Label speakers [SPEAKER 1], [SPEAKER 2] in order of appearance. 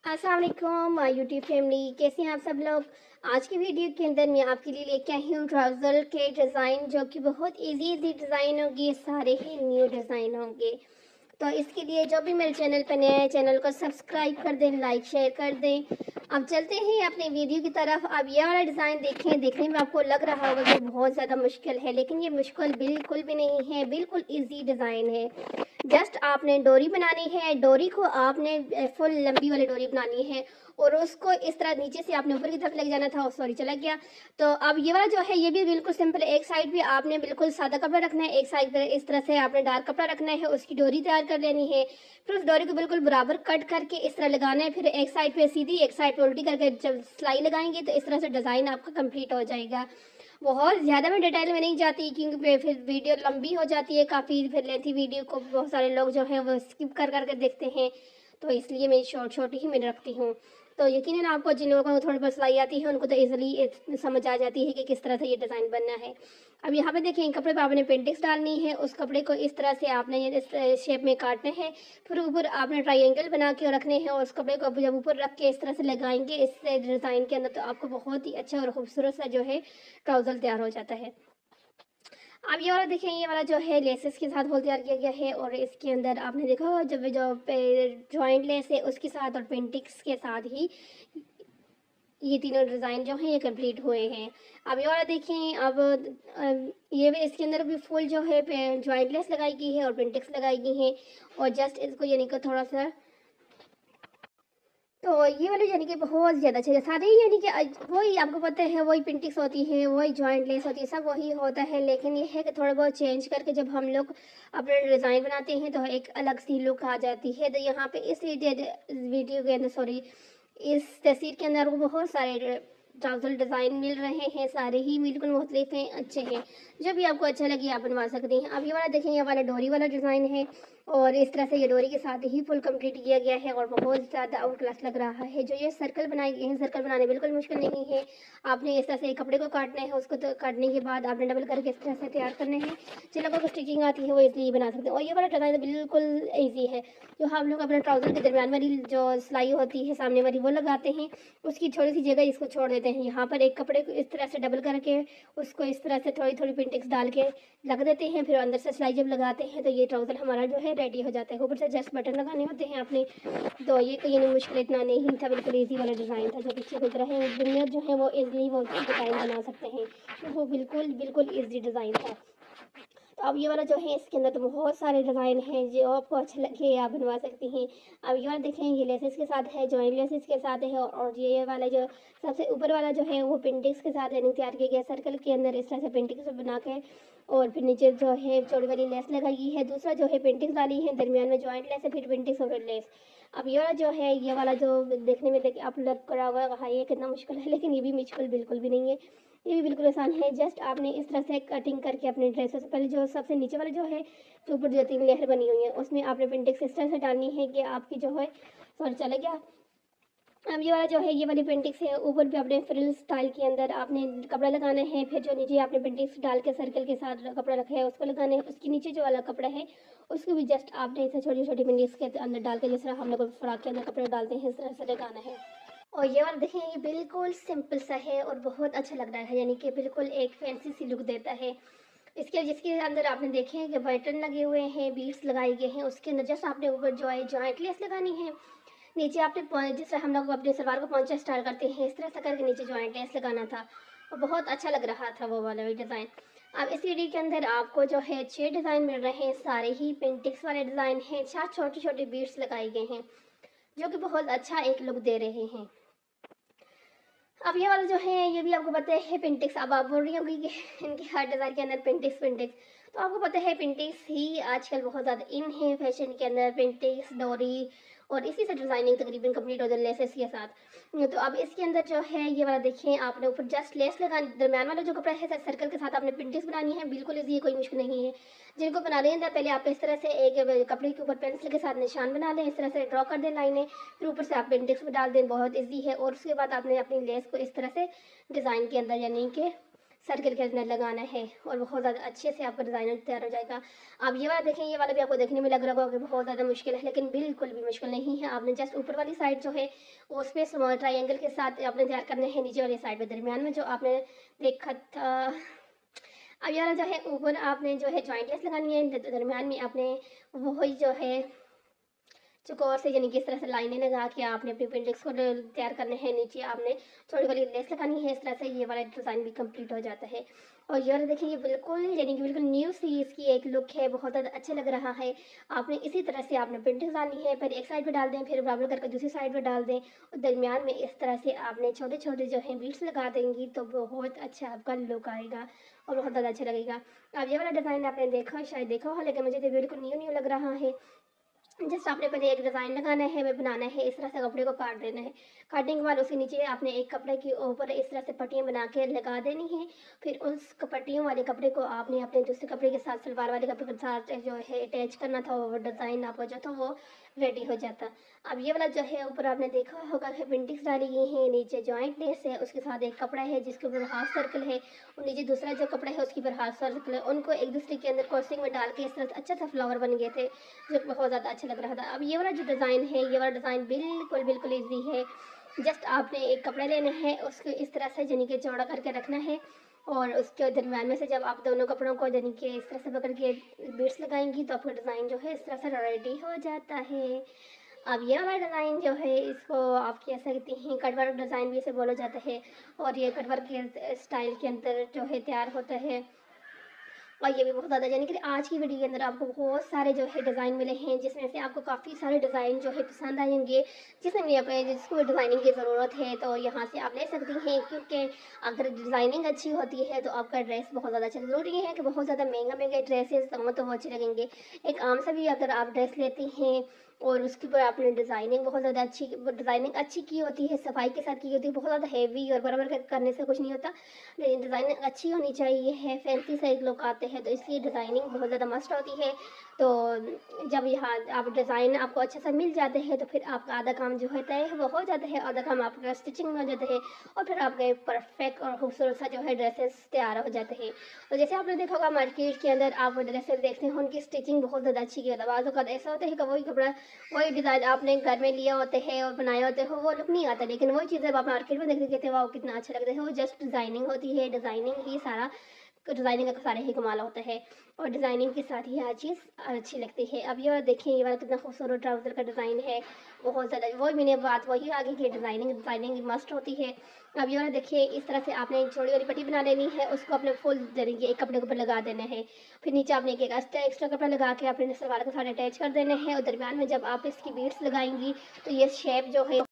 [SPEAKER 1] अस्सलाम वालेकुम my YouTube family, कैसे हैं आप सब लोग। आज की वीडियो के अंदर मैं आपके लिए लेके आई हूँ ट्राउज़र के डिज़ाइन, जो कि बहुत इजी डिज़ाइन होंगे, सारे ही न्यू डिज़ाइन होंगे। तो इसके लिए जो भी मेरे चैनल पर नया है, चैनल को सब्सक्राइब कर दें, लाइक शेयर कर दें। अब चलते हैं अपने वीडियो की तरफ। अब ये वाला डिज़ाइन देखें, देखने में आपको लग रहा होगा कि बहुत ज़्यादा मुश्किल है, लेकिन ये मुश्किल बिल्कुल भी नहीं है, बिल्कुल ईजी डिज़ाइन है। जस्ट आपने डोरी बनानी है, डोरी को आपने फुल लंबी वाली डोरी बनानी है और उसको इस तरह नीचे से आपने ऊपर की तरफ लेके जाना था। सॉरी, चला गया। तो अब ये वाला जो है ये भी बिल्कुल सिंपल है। एक साइड भी आपने बिल्कुल सादा कपड़ा रखना है, एक साइड पर इस तरह से आपने डार्क कपड़ा रखना है, उसकी डोरी तैयार कर लेनी है। फिर उस डोरी को बिल्कुल बराबर कट करके इस तरह लगाना है। फिर एक साइड पे सीधी, एक साइड पे उल्टी करके जब सिलाई लगाएंगे तो इस तरह से डिज़ाइन आपका कंप्लीट हो जाएगा। बहुत ज़्यादा मैं डिटेल में नहीं जाती, क्योंकि फिर वीडियो लंबी हो जाती है काफ़ी, फिर लेंथी वीडियो को बहुत सारे लोग जो हैं वो स्किप कर करके देखते हैं, तो इसलिए मैं शॉर्ट शॉर्ट ही मैं रखती हूँ। तो यकीनन आपको जिन लोगों को थोड़ी बहुत सिलाई आती है उनको तो ईजिली समझ आ जाती है कि किस तरह से ये डिज़ाइन बनना है। अब यहाँ पे देखिए, कपड़े पे आपने पेंटिंग्स डालनी है, उस कपड़े को इस तरह से आपने इस शेप में काटने हैं। फिर ऊपर आपने ट्रायंगल बना के रखने हैं और उस कपड़े को जब ऊपर रख के इस तरह से लगाएंगे इस डिज़ाइन के अंदर, तो आपको बहुत ही अच्छा और खूबसूरत सा जो है ट्राउज़र तैयार हो जाता है। अब ये वाला देखें, ये वाला जो है लेसेस के साथ होल तैयार किया गया है और इसके अंदर आपने देखा होगा जब जो जॉइंट लेस है उसके साथ और पेंटिक्स के साथ ही ये तीनों डिज़ाइन जो हैं ये कंप्लीट हुए हैं। अब ये वाला देखें, ये भी इसके अंदर भी फुल जो है जॉइंट लेस लगाई गई है और पेंटिक्स लगाई गई हैं और जस्ट इसको यानी कि थोड़ा सा, तो ये वाली यानी कि बहुत ज़्यादा अच्छे सारे ही यानी कि वही आपको पता है, वही पेंटिक्स होती है, वही जॉइंट लेस होती है, सब वही होता है। लेकिन ये है कि थोड़ा बहुत चेंज करके जब हम लोग अपना डिज़ाइन बनाते हैं तो एक अलग सी लुक आ जाती है। तो यहाँ पे इस वीडियो के अंदर, सॉरी, इस तस्वीर के अंदर वो बहुत सारे ट्राउज़र डिज़ाइन मिल रहे हैं, सारे ही बिल्कुल मुख्तलिफ हैं, अच्छे हैं। जो भी आपको अच्छा लगे आप बनवा सकते हैं। अब ये वाला देखें, ये वाला डोरी वाला डिज़ाइन है और इस तरह से ये डोरी के साथ ही फुल कंप्लीट किया गया है और बहुत ज़्यादा आउट क्लास लग रहा है। जो ये सर्कल बनाए गए हैं, सर्कल बनाने बिल्कुल मुश्किल नहीं है। आपने इस तरह से कपड़े को काटना है, उसको तो काटने के बाद आपने डबल करके इस तरह से तैयार करने हैं। जिन लोगों को स्टिचिंग आती है वो इसलिए बना सकते हैं। और ये वाला डिज़ाइन बिल्कुल ईजी है। जो हम लोग अपने ट्राउज़र के दरमियान वाली जो सिलाई होती है सामने वाली वो लगाते हैं, उसकी थोड़ी सी जगह इसको छोड़ देते हैं। यहाँ पर एक कपड़े को इस तरह से डबल करके उसको इस तरह से थोड़ी थोड़ी पेंटिंग्स डाल के लग देते हैं। फिर अंदर से सिलाई जब लगाते हैं तो ये ट्राउज़र हमारा जो है रेडी हो जाता है। ऊपर से जस्ट बटन लगाने होते हैं आपने। तो ये कोई यानी मुश्किल इतना नहीं था, बिल्कुल ईजी वाला डिज़ाइन था। जो पीछे गुजर रहे हैं बिगिनर जो है वो ईजिली वो डिज़ाइन बना सकते हैं, तो वो बिल्कुल बिल्कुल ईजी डिज़ाइन था। तो अब ये वाला जो है इसके अंदर तो बहुत सारे डिज़ाइन हैं, जो आपको अच्छे लगे आप बनवा सकती हैं। अब ये वाला देखें, ये लेसेस के साथ है, जॉइंट लेसेस के साथ है और ये वाला जो सबसे ऊपर वाला जो है वो पेंटिक्स के साथ यानी तैयार किया गया सर्कल के अंदर इस तरह से पेंटिक्स बना के, और फिर नीचे जो है चौड़ी वाली लेस लगाई गई है। दूसरा जो है पेंटिक्स डाली है, दरमियान में जॉइंट लेस है, फिर पेंटिक्स और फिर लेस। अब ये वाला जो है, ये वाला जो देखने में देख आप लग करा होगा हाँ ये कितना मुश्किल है, लेकिन ये भी मुश्किल बिल्कुल भी नहीं है, ये भी बिल्कुल आसान है। जस्ट आपने इस तरह से कटिंग करके अपने ड्रेसेस पहले जो सबसे नीचे वाला जो है, जो ऊपर जो 3 लेयर बनी हुई है उसमें आपने पेंटिक्स इस तरह से डालनी है कि आपकी जो है, सॉरी चला गया। अब ये वाला जो है, ये वाली पेंटिक्स है, ऊपर भी आपने फ्रिल स्टाइल के अंदर आपने कपड़ा लगाना है। फिर जो नीचे आपने पेंटिक्स डाल के सर्कल के साथ कपड़ा रखा है उसको लगाना है। उसके नीचे जो वाला कपड़ा है उसको भी जस्ट आपने इसे छोटी छोटी पेंटिक्स के अंदर डाल के, जिस तरह हम लोग फ्रॉक के अंदर कपड़े डालते हैं इस तरह से लगाना है। और ये वाला देखें, ये बिल्कुल सिंपल सा है और बहुत अच्छा लग रहा है, यानी कि बिल्कुल एक फैंसी सी लुक देता है। जिसके अंदर आपने देखे हैं कि बटन लगे हुए हैं, बीड्स लगाए गए हैं, उसके अंदर जस्ट आपने ऊपर जो है जॉइंट लेस लगानी है। नीचे आपने जिस तरह हम लोग अपने सलवार को पहुंचा स्टाइल करते हैं इस तरह से करके नीचे जॉइंट लेस लगाना था और बहुत अच्छा लग रहा था वो वाला भी डिज़ाइन। अब इस वीडियो के अंदर आपको जो है 6 डिज़ाइन मिल रहे हैं, सारे ही पेंटिक्स वाले डिज़ाइन हैं, 4 छोटे छोटे बीड्स लगाए गए हैं जो कि बहुत अच्छा एक लुक दे रहे हैं। अब ये वाला जो है ये भी आपको पता है पेंटिक्स। अब आप बोल रही होंगी कि इनके हर डिज़ाइन के अंदर पेंटिक्स पेंटिक्स, तो आपको पता है पेंटिक्स ही आजकल बहुत ज़्यादा इन है फैशन के अंदर, पेंटिक्स डोरी और इसी से डिज़ाइनिंग तकरीबन कंप्लीट हो जाए लेसेस के साथ। तो अब इसके अंदर जो है ये वाला देखें, आपने ऊपर जस्ट लेस लगानी, दरम्यान वाला जो कपड़ा है सर्कल के साथ आपने पेंटिक्स बनानी है, बिल्कुल इजी है, कोई मुश्किल नहीं है। जिनको बना रहे हैं पहले आप इस तरह से एक कपड़े के ऊपर पेंसिल के साथ निशान बना लें, इस तरह से ड्रॉ कर दें लाइनें, फिर ऊपर से आप पेंटिक्स में डाल दें, बहुत इजी है। और उसके बाद आपने अपनी लेस को इस तरह से डिज़ाइन के अंदर यानी कि सर्किल के अंदर लगाना है और बहुत ज़्यादा अच्छे से आपका डिज़ाइनर तैयार हो जाएगा। आप ये वाला देखें, ये वाला भी आपको देखने में लग रहा होगा कि बहुत ज़्यादा मुश्किल है, लेकिन बिल्कुल भी मुश्किल नहीं है। आपने जस्ट ऊपर वाली साइड जो है उसमें स्मॉल ट्रायंगल के साथ आपने तैयार करना है, नीचे वाली साइड में दरमियान में जो आपने देखा था। अब ये वाला जो है ऊपर आपने जो है जॉइंट लेस लगानी है, दरमियान में आपने वही जो है चौकोर से यानी कि इस तरह से लाइनें लगा के आपने अपनी पेंटिंग्स को तैयार करने हैं। नीचे आपने थोड़ी वाली लेस लगानी है, इस तरह से ये वाला डिज़ाइन भी कंप्लीट हो जाता है। और ये वाला देखिए, ये बिल्कुल यानी कि बिल्कुल न्यू सी इसकी एक लुक है, बहुत ज़्यादा अच्छा लग रहा है। आपने इसी तरह से आपने पेंटिंग्स डालनी है, पहले एक साइड पे डाल दें, फिर बराबर करके दूसरी साइड पे डाल दें और दरमियान में इस तरह से आपने छोटे छोटे जो है बीट्स लगा देंगी तो बहुत अच्छा आपका लुक आएगा और बहुत ज़्यादा अच्छा लगेगा। अब ये वाला डिज़ाइन आपने देखा, शायद देखा हो, लेकिन मुझे तो बिल्कुल न्यू न्यू लग रहा है। जस्ट आपने पहले एक डिज़ाइन लगाना है, वह बनाना है, इस तरह से कपड़े को काट देना है। काटने के बाद उसके नीचे आपने एक कपड़े के ऊपर इस तरह से पट्टियाँ बना के लगा देनी है। फिर उस पट्टियों वाले कपड़े को आपने अपने दूसरे कपड़े के साथ, सलवार वाले कपड़े के साथ जो है अटैच करना था, वो डिज़ाइन आपका जो था वो रेडी हो जाता। अब ये वाला जो है ऊपर आपने देखा होगा कि पेंटिंग्स डाली गई हैं, नीचे जॉइंट लेस है, उसके साथ एक कपड़ा है जिसके ऊपर हाफ सर्कल है और नीचे दूसरा जो कपड़ा है उसके ऊपर हाफ सर्कल है। उनको एक दूसरे के अंदर क्रॉसिंग में डाल के इस तरह से अच्छा सा फ्लावर बन गए थे, जो बहुत ज़्यादा अच्छा लग रहा था। अब ये वाला जो डिज़ाइन है, ये वाला डिज़ाइन बिल्कुल बिल्कुल ईजी है। जस्ट आपने एक कपड़ा लेना है, उसको इस तरह से यानी कि चौड़ा करके रखना है और उसके दरम्यान में से जब आप दोनों कपड़ों को यानी कि इस तरह से पकड़ के बीट्स लगाएंगी तो आपका डिज़ाइन जो है इस तरह से रेडी हो जाता है। अब ये वाला डिज़ाइन जो है इसको आप कह सकते हैं कटवर्क डिज़ाइन भी इसे बोला जाता है और ये कटवर्क के स्टाइल के अंदर जो है तैयार होता है। और ये भी बहुत ज़्यादा यानी कि आज की वीडियो के अंदर आपको बहुत सारे जो है डिज़ाइन मिले हैं, जिसमें से आपको काफ़ी सारे डिज़ाइन जो है पसंद आएंगे। जिसमें भी अपने जिसको डिज़ाइनिंग की ज़रूरत है तो यहाँ से आप ले सकती हैं, क्योंकि अगर डिज़ाइनिंग अच्छी होती है तो आपका ड्रेस बहुत ज़्यादा अच्छा, ज़रूरी है कि बहुत ज़्यादा महंगे ड्रेसेस हो तो वो अच्छे लगेंगे। एक आम सा भी अगर आप ड्रेस लेती हैं और उसके ऊपर आपने डिज़ाइनिंग बहुत ज़्यादा डिज़ाइनिंग अच्छी की होती है, सफाई के साथ की होती है, बहुत ज़्यादा हैवी और बराबर करने से कुछ नहीं होता, लेकिन डिज़ाइनिंग अच्छी होनी चाहिए है। फैंसी से लोग आते हैं तो इसलिए डिज़ाइनिंग बहुत ज़्यादा मस्ट होती है। तो जब यहाँ आप डिज़ाइन आपको अच्छा सा मिल जाते हैं तो फिर आपका आधा काम जो होता है वो हो जाता है, आधा काम आपका स्टिचिंग में हो जाता है और फिर आपके परफेक्ट और खूबसूरत सा जो है ड्रेसेस तैयार हो जाते हैं। तो जैसे आपने देखा होगा मार्केट के अंदर आप ड्रेसेस देखते हैं, उनकी स्टिचिंग बहुत ज़्यादा अच्छी की होता है। बाज़ औक़ात ऐसा होता है कि वही कपड़ा वही डिज़ाइन आपने घर में लिया होते हैं और बनाए होते हो, वो लुक नहीं आता, लेकिन वही चीज़ें आप मार्केट में देखते कहते हैं वाह कितना अच्छा लगता है। वो जस्ट डिज़ाइनिंग होती है, डिज़ाइनिंग ही सारा डिज़ाइनिंग का सारे ही कमाल होता है और डिज़ाइनिंग के साथ ही हर चीज़ अच्छी लगती है। अब ये वाला देखिए, ये वाला कितना खूबसूरत ट्राउज़र का डिज़ाइन है, बहुत ज़्यादा वही मैंने बात वही आगे की डिज़ाइनिंग मस्ट होती है। अब ये वाला देखिए, इस तरह से आपने एक चौड़ी वाली पट्टी बना लेनी है, उसको अपने फुल तरीके एक कपड़े के ऊपर लगा देना है। फिर नीचे आपने एक एक्स्ट्रा कपड़ा लगा के अपने सलवार के साथ अटैच कर देना है और दरमियान में जब आप इसकी बीड्स लगाएंगी तो ये शेप जो है